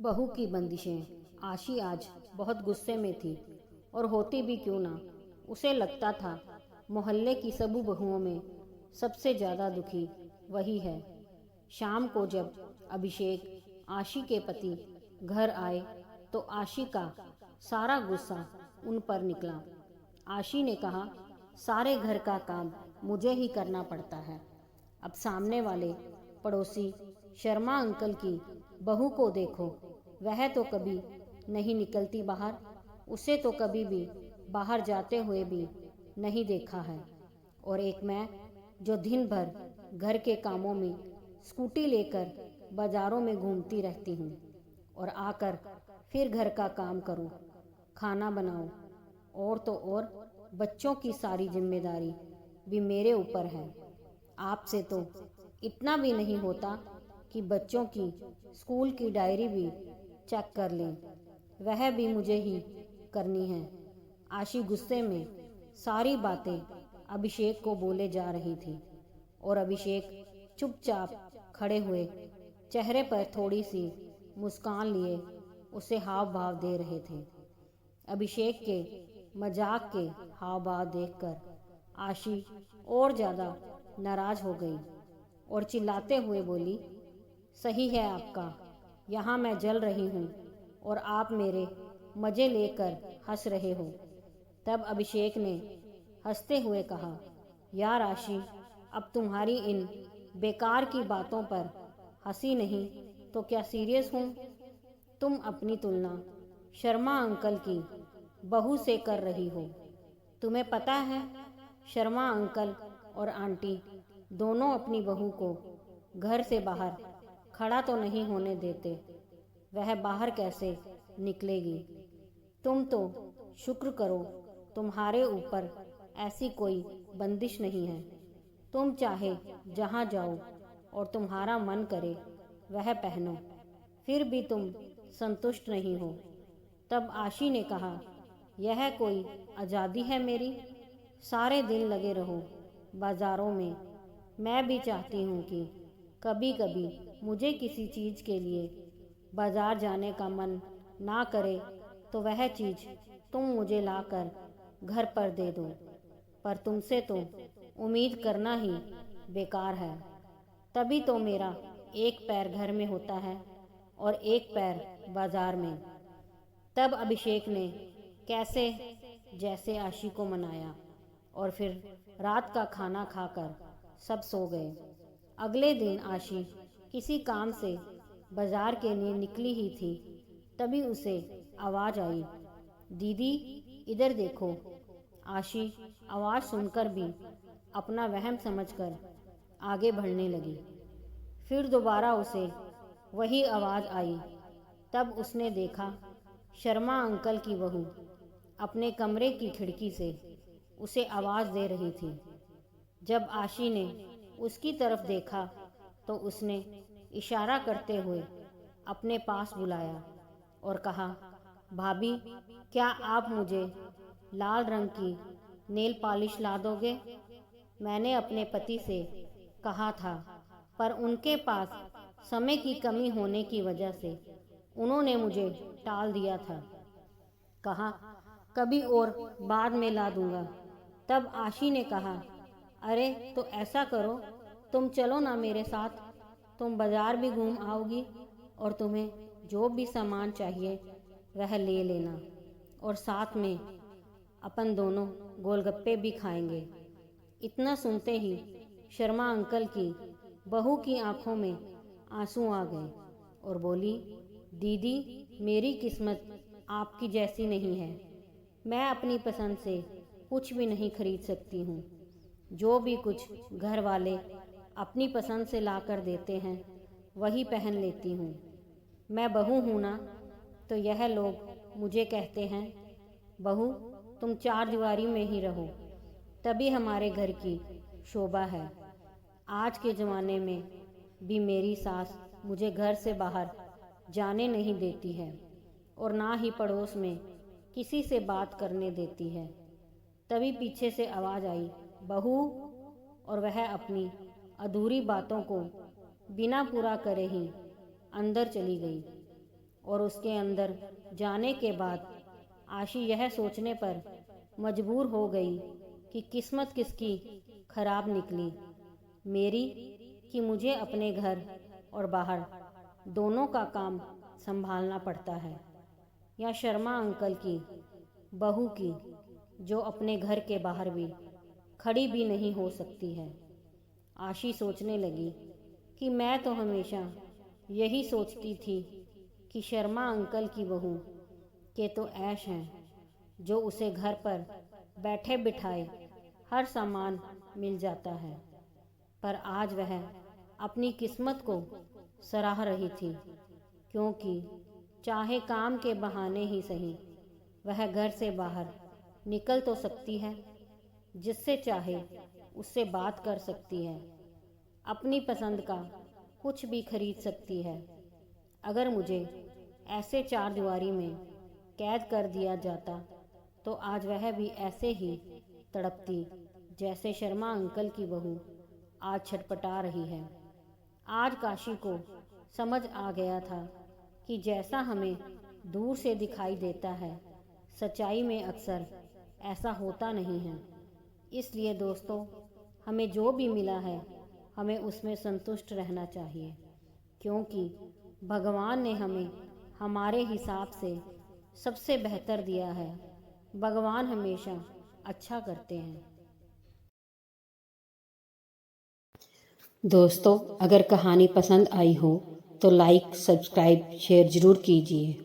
बहू की बंदिशें। आशी आज बहुत गुस्से में थी और होती भी क्यों ना। उसे लगता था मोहल्ले की सबू बहुओं में सबसे ज़्यादा दुखी वही है। शाम को जब अभिषेक आशी के पति घर आए तो आशी का सारा गुस्सा उन पर निकला। आशी ने कहा, सारे घर का काम मुझे ही करना पड़ता है। अब सामने वाले पड़ोसी शर्मा अंकल की बहू को देखो, वह तो कभी नहीं निकलती बाहर। उसे तो कभी भी बाहर जाते हुए भी नहीं देखा है। और एक मैं जो दिन भर घर के कामों में स्कूटी लेकर बाजारों में घूमती रहती हूँ और आकर फिर घर का काम करूँ, खाना बनाऊँ, और तो और बच्चों की सारी जिम्मेदारी भी मेरे ऊपर है। आपसे तो इतना भी नहीं होता कि बच्चों की स्कूल की डायरी भी चेक कर लें, वह भी मुझे ही करनी है। आशी गुस्से में सारी बातें अभिषेक को बोले जा रही थी और अभिषेक चुपचाप खड़े हुए चेहरे पर थोड़ी सी मुस्कान लिए उसे हाव भाव दे रहे थे। अभिषेक के मजाक के हाव भाव देखकर आशी और ज़्यादा नाराज हो गई और चिल्लाते हुए बोली, सही है आपका, यहाँ मैं जल रही हूँ और आप मेरे मज़े लेकर हंस रहे हो। तब अभिषेक ने हंसते हुए कहा, यार आशी, अब तुम्हारी इन बेकार की बातों पर हंसी नहीं तो क्या सीरियस हूँ। तुम अपनी तुलना शर्मा अंकल की बहू से कर रही हो। तुम्हें पता है शर्मा अंकल और आंटी दोनों अपनी बहू को घर से बाहर खड़ा तो नहीं होने देते। वह बाहर कैसे निकलेगी। तुम तो शुक्र करो तुम्हारे ऊपर ऐसी कोई बंदिश नहीं है। तुम चाहे जहाँ जाओ और तुम्हारा मन करे वह पहनो, फिर भी तुम संतुष्ट नहीं हो। तब आशी ने कहा, यह कोई आज़ादी है मेरी। सारे दिन लगे रहो बाज़ारों में। मैं भी चाहती हूँ कि कभी कभी मुझे किसी चीज़ के लिए बाज़ार जाने का मन ना करे तो वह चीज़ तुम मुझे लाकर घर पर दे दो। पर तुमसे तो उम्मीद करना ही बेकार है। तभी तो मेरा एक पैर घर में होता है और एक पैर बाज़ार में। तब अभिषेक ने कैसे जैसे आशी को मनाया और फिर रात का खाना खाकर सब सो गए। अगले दिन आशी किसी काम से बाजार के लिए निकली ही थी, तभी उसे आवाज़ आई, दीदी इधर देखो। आशी आवाज़ सुनकर भी अपना वहम समझकर आगे बढ़ने लगी। फिर दोबारा उसे वही आवाज़ आई। तब उसने देखा शर्मा अंकल की बहू अपने कमरे की खिड़की से उसे आवाज़ दे रही थी। जब आशी ने उसकी तरफ देखा तो उसने इशारा करते हुए अपने पास बुलाया और कहा, भाभी क्या आप मुझे लाल रंग की नेल पॉलिश ला दोगे। मैंने अपने पति से कहा था, पर उनके पास समय की कमी होने की वजह से उन्होंने मुझे टाल दिया था। कहा कभी और बाद में ला दूंगा। तब आशी ने कहा, अरे तो ऐसा करो, तुम चलो ना मेरे साथ। तुम बाजार भी घूम आओगी और तुम्हें जो भी सामान चाहिए वह ले लेना, और साथ में अपन दोनों गोलगप्पे भी खाएंगे। इतना सुनते ही शर्मा अंकल की बहू की आंखों में आंसू आ गए और बोली, दीदी मेरी किस्मत आपकी जैसी नहीं है। मैं अपनी पसंद से कुछ भी नहीं खरीद सकती हूँ। जो भी कुछ घर वाले अपनी पसंद से ला कर देते हैं वही पहन लेती हूँ। मैं बहू हूँ ना, तो यह लोग मुझे कहते हैं, बहू तुम चार दीवारी में ही रहो, तभी हमारे घर की शोभा है। आज के ज़माने में भी मेरी सास मुझे घर से बाहर जाने नहीं देती है और ना ही पड़ोस में किसी से बात करने देती है। तभी पीछे से आवाज़ आई, बहू, और वह अपनी अधूरी बातों को बिना पूरा करे ही अंदर चली गई। और उसके अंदर जाने के बाद आशी यह सोचने पर मजबूर हो गई कि किस्मत किसकी खराब निकली, मेरी कि मुझे अपने घर और बाहर दोनों का काम संभालना पड़ता है, या शर्मा अंकल की बहू की जो अपने घर के बाहर भी खड़ी भी नहीं हो सकती है। आशी सोचने लगी कि मैं तो हमेशा यही सोचती थी कि शर्मा अंकल की बहू के तो ऐश हैं, जो उसे घर पर बैठे बिठाए हर सामान मिल जाता है, पर आज वह अपनी किस्मत को सराह रही थी, क्योंकि चाहे काम के बहाने ही सही वह घर से बाहर निकल तो सकती है, जिससे चाहे उससे बात कर सकती है, अपनी पसंद का कुछ भी खरीद सकती है। अगर मुझे ऐसे चार दीवारी में कैद कर दिया जाता तो आज वह भी ऐसे ही तड़पती जैसे शर्मा अंकल की बहू आज छटपटा रही है। आज काशी को समझ आ गया था कि जैसा हमें दूर से दिखाई देता है, सच्चाई में अक्सर ऐसा होता नहीं है। इसलिए दोस्तों, हमें जो भी मिला है हमें उसमें संतुष्ट रहना चाहिए, क्योंकि भगवान ने हमें हमारे हिसाब से सबसे बेहतर दिया है। भगवान हमेशा अच्छा करते हैं। दोस्तों, अगर कहानी पसंद आई हो तो लाइक, सब्सक्राइब, शेयर ज़रूर कीजिए।